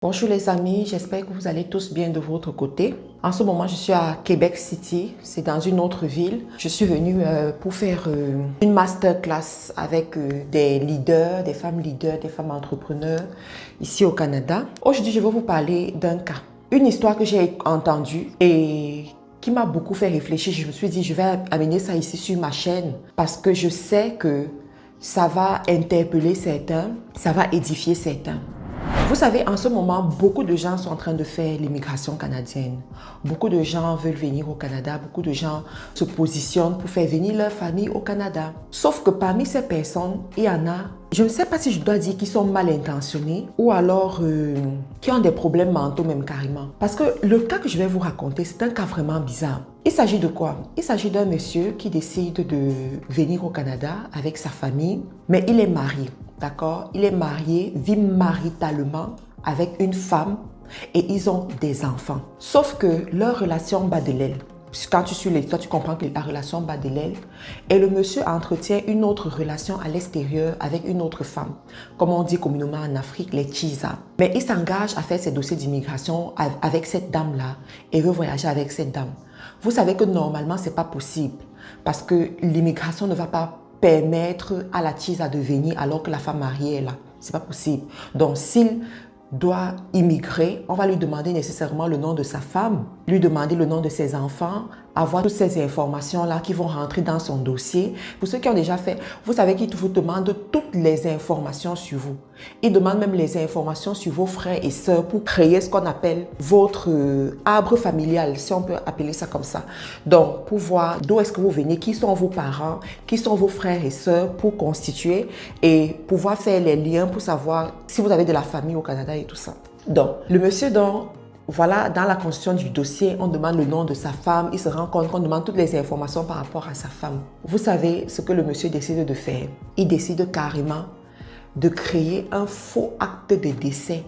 Bonjour les amis, j'espère que vous allez tous bien de votre côté. En ce moment, je suis à Québec City, c'est dans une autre ville. Je suis venue pour faire une masterclass avec des leaders, des femmes leaders, des femmes entrepreneurs ici au Canada. Aujourd'hui, je vais vous parler d'un cas, une histoire que j'ai entendue et qui m'a beaucoup fait réfléchir. Je me suis dit, je vais amener ça ici sur ma chaîne parce que je sais que ça va interpeller certains, ça va édifier certains. Vous savez, en ce moment, beaucoup de gens sont en train de faire l'immigration canadienne. Beaucoup de gens veulent venir au Canada. Beaucoup de gens se positionnent pour faire venir leur famille au Canada. Sauf que parmi ces personnes, il y en a, je ne sais pas si je dois dire qu'ils sont mal intentionnés ou alors qui ont des problèmes mentaux même carrément. Parce que le cas que je vais vous raconter, c'est un cas vraiment bizarre. Il s'agit de quoi? Il s'agit d'un monsieur qui décide de venir au Canada avec sa famille, mais il est marié. D'accord? Il est marié, vit maritalement avec une femme et ils ont des enfants. Sauf que leur relation bat de l'aile. Quand tu suis l'histoire, tu comprends que la relation bat de l'aile. Et le monsieur entretient une autre relation à l'extérieur avec une autre femme. Comme on dit communément en Afrique, les Chisa. Mais il s'engage à faire ses dossiers d'immigration avec cette dame-là et veut voyager avec cette dame. Vous savez que normalement, ce n'est pas possible parce que l'immigration ne va pas permettre à la Chisa de venir alors que la femme mariée est là. C'est pas possible. Donc, s'il doit immigrer, on va lui demander nécessairement le nom de sa femme, lui demander le nom de ses enfants, avoir toutes ces informations-là qui vont rentrer dans son dossier. Pour ceux qui ont déjà fait, vous savez qu'il vous demande toutes les informations sur vous. Il demande même les informations sur vos frères et sœurs pour créer ce qu'on appelle votre arbre familial, si on peut appeler ça comme ça. Donc, pour voir d'où est-ce que vous venez, qui sont vos parents, qui sont vos frères et sœurs pour constituer et pouvoir faire les liens pour savoir si vous avez de la famille au Canada et tout ça. Donc, le monsieur voilà, dans la constitution du dossier, on demande le nom de sa femme. Il se rend compte qu'on demande toutes les informations par rapport à sa femme. Vous savez ce que le monsieur décide de faire? Il décide carrément de créer un faux acte de décès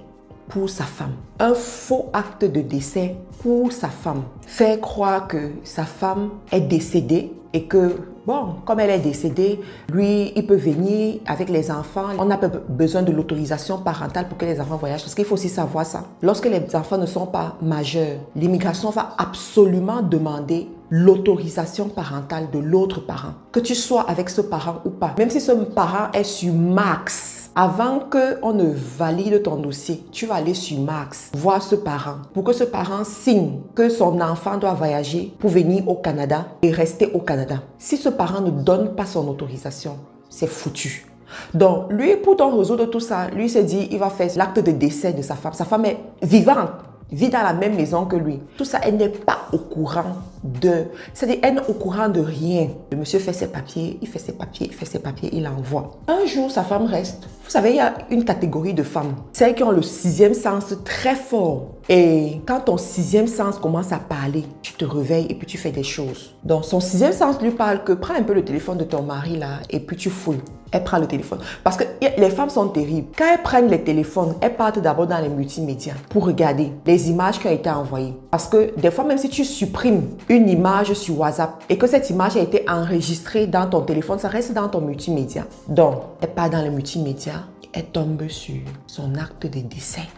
pour sa femme. Un faux acte de décès pour sa femme. Faire croire que sa femme est décédée et que, bon, comme elle est décédée, lui, il peut venir avec les enfants. On n'a pas besoin de l'autorisation parentale pour que les enfants voyagent. Parce qu'il faut aussi savoir ça. Lorsque les enfants ne sont pas majeurs, l'immigration va absolument demander l'autorisation parentale de l'autre parent. Que tu sois avec ce parent ou pas. Même si ce parent est sur Max, avant qu'on ne valide ton dossier, tu vas aller sur Max, voir ce parent, pour que ce parent signe que son enfant doit voyager pour venir au Canada et rester au Canada. Si ce parent ne donne pas son autorisation, c'est foutu. Donc, lui, pour résoudre tout ça, lui s'est dit, il va faire l'acte de décès de sa femme. Sa femme est vivante, vit dans la même maison que lui. Tout ça, elle n'est pas au courant de... C'est-à-dire, elle n'est au courant de rien. Le monsieur fait ses papiers, il fait ses papiers, il fait ses papiers, il envoie. Un jour, sa femme reste. Vous savez, il y a une catégorie de femmes. Celles qui ont le sixième sens très fort. Et quand ton sixième sens commence à parler, tu te réveilles et puis tu fais des choses. Donc, son sixième sens lui parle que prends un peu le téléphone de ton mari là et puis tu fouilles. Elle prend le téléphone. Parce que les femmes sont terribles. Quand elles prennent les téléphones, elles partent d'abord dans les multimédias pour regarder les images qui ont été envoyées. Parce que des fois, même si tu supprimes une image sur WhatsApp et que cette image a été enregistrée dans ton téléphone, ça reste dans ton multimédia. Donc, elle part dans les multimédias, elle tombe sur son acte de décès.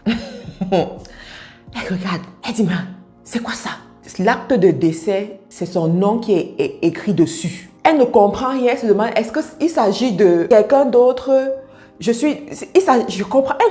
Elle regarde, elle dit, mais c'est quoi ça? L'acte de décès, c'est son nom qui est écrit dessus. Elle ne comprend rien, elle se demande, est-ce qu'il s'agit de quelqu'un d'autre? Elle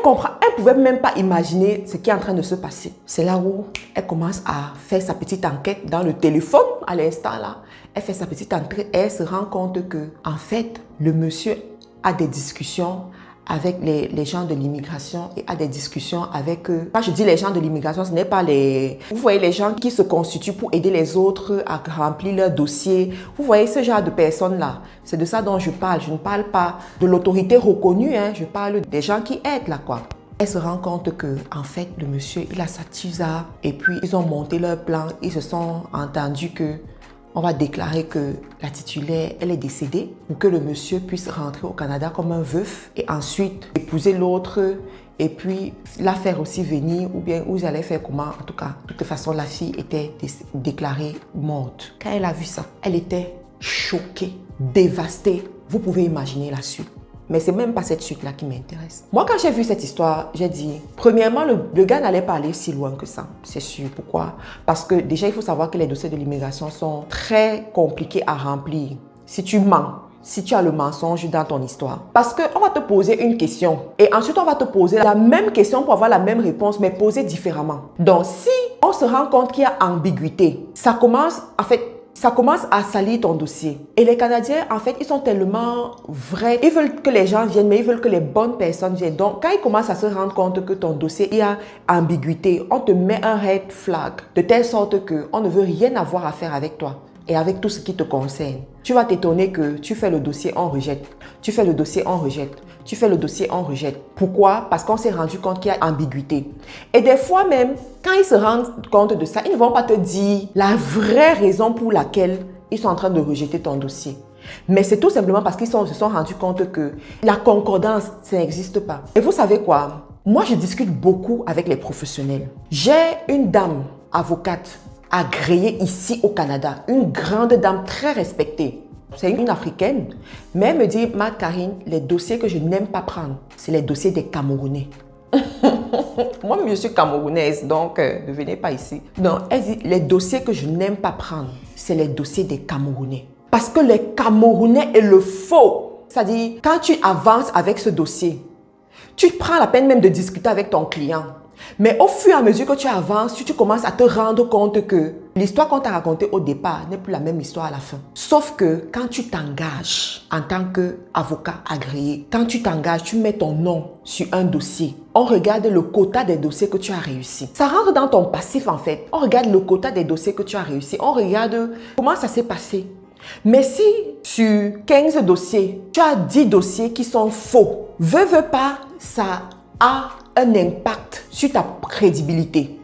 comprend, elle ne pouvait même pas imaginer ce qui est en train de se passer. C'est là où elle commence à faire sa petite enquête dans le téléphone à l'instant là. Elle fait sa petite enquête et elle se rend compte que, en fait, le monsieur a des discussions avec les gens de l'immigration et a des discussions avec eux. Quand je dis les gens de l'immigration, ce n'est pas les... Vous voyez les gens qui se constituent pour aider les autres à remplir leur dossier. Vous voyez ce genre de personnes-là. C'est de ça dont je parle. Je ne parle pas de l'autorité reconnue, hein. Je parle des gens qui aident là, quoi. Elle se rend compte que, en fait, le monsieur, il a sa Chisa et puis ils ont monté leur plan. Ils se sont entendus que on va déclarer que la titulaire, elle est décédée pour que le monsieur puisse rentrer au Canada comme un veuf et ensuite épouser l'autre et puis la faire aussi venir ou bien vous allez faire comment. En tout cas, de toute façon, la fille était déclarée morte. Quand elle a vu ça, elle était choquée, dévastée. Vous pouvez imaginer la suite. Mais c'est même pas cette suite-là qui m'intéresse. Moi, quand j'ai vu cette histoire, j'ai dit, premièrement, le gars n'allait pas aller si loin que ça. C'est sûr. Pourquoi? Parce que déjà, il faut savoir que les dossiers de l'immigration sont très compliqués à remplir. Si tu mens, si tu as le mensonge dans ton histoire. Parce qu'on va te poser une question et ensuite on va te poser la même question pour avoir la même réponse mais posée différemment. Donc si on se rend compte qu'il y a ambiguïté, ça commence à salir ton dossier. Et les Canadiens, en fait, ils sont tellement vrais. Ils veulent que les gens viennent, mais ils veulent que les bonnes personnes viennent. Donc, quand ils commencent à se rendre compte que ton dossier, il y a ambiguïté, on te met un red flag de telle sorte qu'on ne veut rien avoir à faire avec toi et avec tout ce qui te concerne. Tu vas t'étonner que tu fais le dossier, on rejette. Tu fais le dossier, on rejette. Tu fais le dossier, on rejette. Pourquoi? Parce qu'on s'est rendu compte qu'il y a ambiguïté. Et des fois même, quand ils se rendent compte de ça, ils ne vont pas te dire la vraie raison pour laquelle ils sont en train de rejeter ton dossier. Mais c'est tout simplement parce qu'ils se sont rendus compte que la concordance, ça n'existe pas. Et vous savez quoi? Moi, je discute beaucoup avec les professionnels. J'ai une dame avocate agréée ici au Canada, une grande dame très respectée. C'est une Africaine, mais elle me dit, ma Karine, les dossiers que je n'aime pas prendre, c'est les dossiers des Camerounais. Moi, je suis camerounaise, donc ne venez pas ici. Non, elle dit, les dossiers que je n'aime pas prendre, c'est les dossiers des Camerounais. Parce que les Camerounais est le faux. C'est-à-dire, quand tu avances avec ce dossier, tu prends la peine même de discuter avec ton client. Mais au fur et à mesure que tu avances, tu commences à te rendre compte que l'histoire qu'on t'a racontée au départ n'est plus la même histoire à la fin. Sauf que quand tu t'engages en tant qu'avocat agréé, quand tu t'engages, tu mets ton nom sur un dossier. On regarde le quota des dossiers que tu as réussi. Ça rentre dans ton passif en fait. On regarde le quota des dossiers que tu as réussi. On regarde comment ça s'est passé. Mais si sur 15 dossiers, tu as 10 dossiers qui sont faux, veux pas, ça a un impact sur ta crédibilité.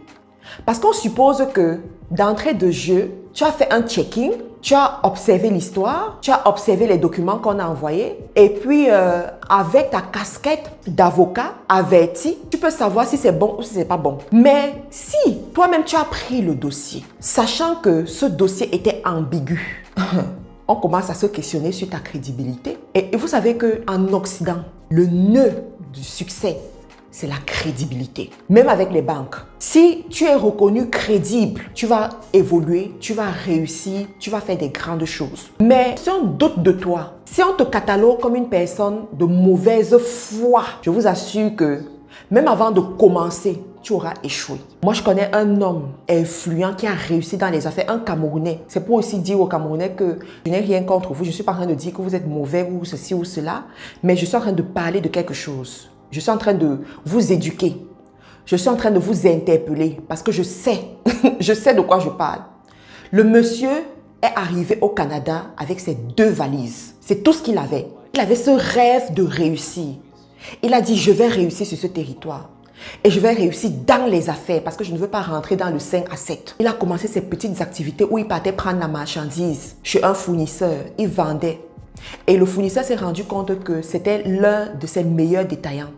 Parce qu'on suppose que d'entrée de jeu, tu as fait un checking, tu as observé l'histoire, tu as observé les documents qu'on a envoyés et puis avec ta casquette d'avocat averti, tu peux savoir si c'est bon ou si c'est pas bon. Mais si toi-même tu as pris le dossier, sachant que ce dossier était ambigu, on commence à se questionner sur ta crédibilité. Et vous savez qu'en Occident, le nœud du succès, c'est la crédibilité. Même avec les banques. Si tu es reconnu crédible, tu vas évoluer, tu vas réussir, tu vas faire des grandes choses. Mais si on doute de toi, si on te catalogue comme une personne de mauvaise foi, je vous assure que même avant de commencer, tu auras échoué. Moi, je connais un homme influent qui a réussi dans les affaires, un Camerounais. C'est pour aussi dire aux Camerounais que je n'ai rien contre vous. Je ne suis pas en train de dire que vous êtes mauvais ou ceci ou cela, mais je suis en train de parler de quelque chose. Je suis en train de vous éduquer. Je suis en train de vous interpeller parce que je sais, je sais de quoi je parle. Le monsieur est arrivé au Canada avec ses 2 valises. C'est tout ce qu'il avait. Il avait ce rêve de réussir. Il a dit, je vais réussir sur ce territoire. Et je vais réussir dans les affaires parce que je ne veux pas rentrer dans le 5 à 7. Il a commencé ses petites activités où il partait prendre la marchandise chez un fournisseur. Il vendait. Et le fournisseur s'est rendu compte que c'était l'un de ses meilleurs détaillants.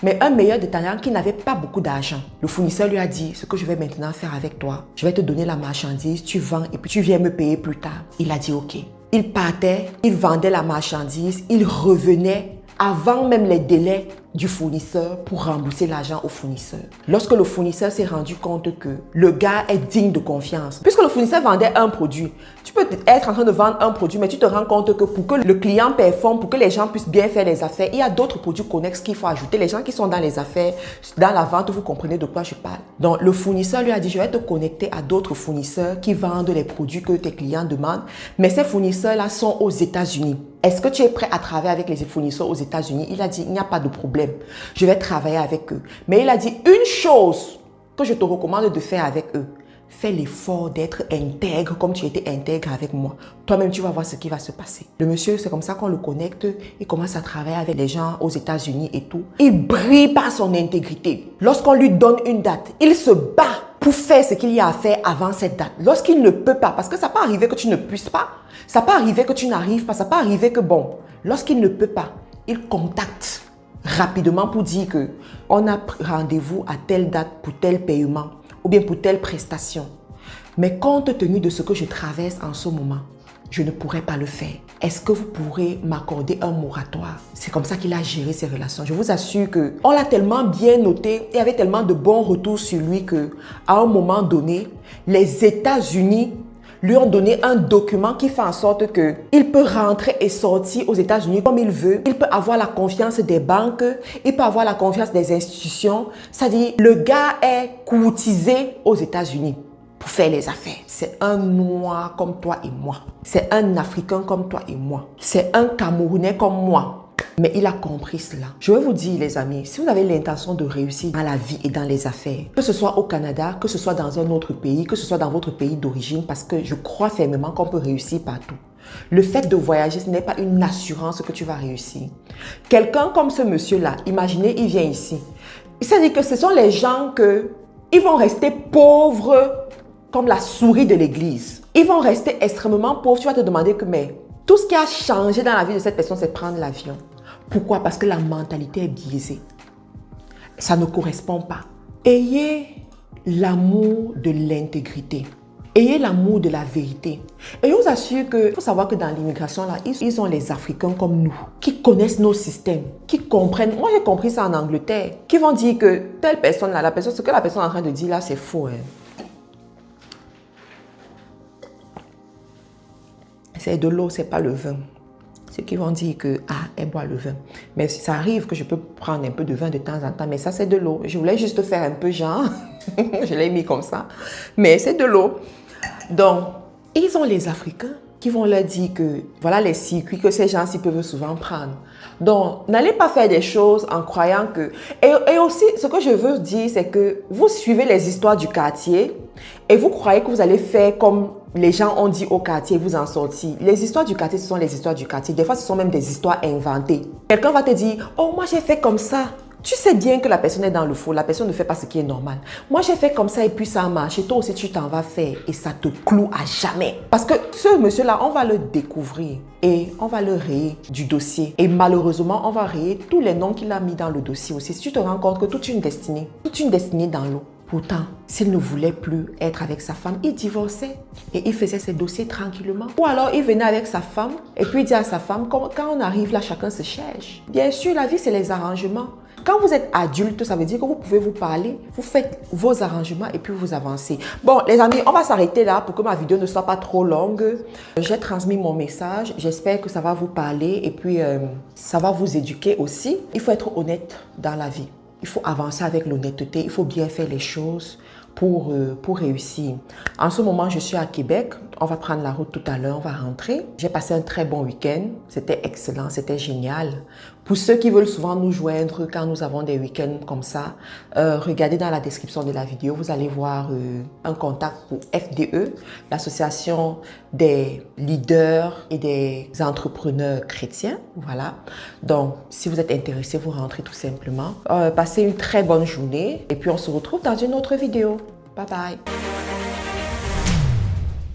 Mais un meilleur détaillant qui n'avait pas beaucoup d'argent. Le fournisseur lui a dit, ce que je vais maintenant faire avec toi, je vais te donner la marchandise, tu vends et puis tu viens me payer plus tard. Il a dit ok. Il partait, il vendait la marchandise, il revenait avant même les délais du fournisseur pour rembourser l'argent au fournisseur. Lorsque le fournisseur s'est rendu compte que le gars est digne de confiance, puisque le fournisseur vendait un produit, tu peux être en train de vendre un produit, mais tu te rends compte que pour que le client performe, pour que les gens puissent bien faire les affaires, il y a d'autres produits connexes qu'il faut ajouter. Les gens qui sont dans les affaires, dans la vente, vous comprenez de quoi je parle. Donc, le fournisseur lui a dit, je vais te connecter à d'autres fournisseurs qui vendent les produits que tes clients demandent, mais ces fournisseurs-là sont aux États-Unis. Est-ce que tu es prêt à travailler avec les fournisseurs aux États-Unis? Il a dit, il n'y a pas de problème. Je vais travailler avec eux. Mais il a dit une chose que je te recommande de faire avec eux. Fais l'effort d'être intègre comme tu étais intègre avec moi. Toi-même, tu vas voir ce qui va se passer. Le monsieur, c'est comme ça qu'on le connecte. Il commence à travailler avec les gens aux États-Unis et tout. Il brille par son intégrité. Lorsqu'on lui donne une date, il se bat pour faire ce qu'il y a à faire avant cette date. Lorsqu'il ne peut pas, parce que ça peut arriver que tu ne puisses pas, ça peut arriver que tu n'arrives pas, ça peut arriver que bon, lorsqu'il ne peut pas, il contacte rapidement pour dire que on a rendez-vous à telle date pour tel paiement ou bien pour telle prestation. Mais compte tenu de ce que je traverse en ce moment, je ne pourrais pas le faire. Est-ce que vous pourrez m'accorder un moratoire? C'est comme ça qu'il a géré ses relations. Je vous assure qu'on l'a tellement bien noté, il y avait tellement de bons retours sur lui qu'à un moment donné, les États-Unis lui ont donné un document qui fait en sorte qu'il peut rentrer et sortir aux États-Unis comme il veut. Il peut avoir la confiance des banques, il peut avoir la confiance des institutions. C'est-à-dire, le gars est courtisé aux États-Unis pour faire les affaires. C'est un Noir comme toi et moi. C'est un Africain comme toi et moi. C'est un Camerounais comme moi. Mais il a compris cela. Je vais vous dire, les amis, si vous avez l'intention de réussir dans la vie et dans les affaires, que ce soit au Canada, que ce soit dans un autre pays, que ce soit dans votre pays d'origine, parce que je crois fermement qu'on peut réussir partout. Le fait de voyager, ce n'est pas une assurance que tu vas réussir. Quelqu'un comme ce monsieur-là, imaginez, il vient ici. Il s'est dit que ce sont les gens ils vont rester pauvres comme la souris de l'église. Ils vont rester extrêmement pauvres. Tu vas te demander mais tout ce qui a changé dans la vie de cette personne, c'est prendre l'avion. Pourquoi? Parce que la mentalité est biaisée. Ça ne correspond pas. Ayez l'amour de l'intégrité. Ayez l'amour de la vérité. Et je vous assure il faut savoir que dans l'immigration, là, ils ont les Africains comme nous, qui connaissent nos systèmes, qui comprennent. Moi, j'ai compris ça en Angleterre, qui vont dire que telle personne, là, ce que la personne est en train de dire là, c'est faux. C'est de l'eau, c'est pas le vin. Ceux qui vont dire que, elle boit le vin. Mais ça arrive que je peux prendre un peu de vin de temps en temps, mais ça, c'est de l'eau. Je voulais juste faire un peu genre, je l'ai mis comme ça, mais c'est de l'eau. Donc, ils ont les Africains qui vont leur dire que, voilà les circuits que ces gens-ci peuvent souvent prendre. Donc, n'allez pas faire des choses en croyant que... Et aussi, ce que je veux dire, c'est que vous suivez les histoires du quartier et vous croyez que vous allez faire comme les gens ont dit au quartier, vous en sortir. Les histoires du quartier, ce sont les histoires du quartier. Des fois, ce sont même des histoires inventées. Quelqu'un va te dire, oh, moi, j'ai fait comme ça. Tu sais bien que la personne est dans le faux. La personne ne fait pas ce qui est normal. Moi, j'ai fait comme ça et puis ça a marché. Toi aussi, tu t'en vas faire et ça te cloue à jamais. Parce que ce monsieur-là, on va le découvrir et on va le rayer du dossier. Et malheureusement, on va rayer tous les noms qu'il a mis dans le dossier aussi. Si tu te rends compte que toute une destinée dans l'eau. Pourtant, s'il ne voulait plus être avec sa femme, il divorçait et il faisait ses dossiers tranquillement. Ou alors, il venait avec sa femme et puis il dit à sa femme, quand on arrive là, chacun se cherche. Bien sûr, la vie, c'est les arrangements. Quand vous êtes adulte, ça veut dire que vous pouvez vous parler, vous faites vos arrangements et puis vous avancez. Bon, les amis, on va s'arrêter là pour que ma vidéo ne soit pas trop longue. J'ai transmis mon message. J'espère que ça va vous parler et puis ça va vous éduquer aussi. Il faut être honnête dans la vie. Il faut avancer avec l'honnêteté, il faut bien faire les choses pour réussir. En ce moment, je suis à Québec. On va prendre la route tout à l'heure, on va rentrer. J'ai passé un très bon week-end. C'était excellent, c'était génial. Pour ceux qui veulent souvent nous joindre quand nous avons des week-ends comme ça, regardez dans la description de la vidéo, vous allez voir un contact pour FDE, l'association des leaders et des entrepreneurs chrétiens. Voilà. Donc, si vous êtes intéressé, vous rentrez tout simplement. Passez une très bonne journée et puis on se retrouve dans une autre vidéo. Bye bye.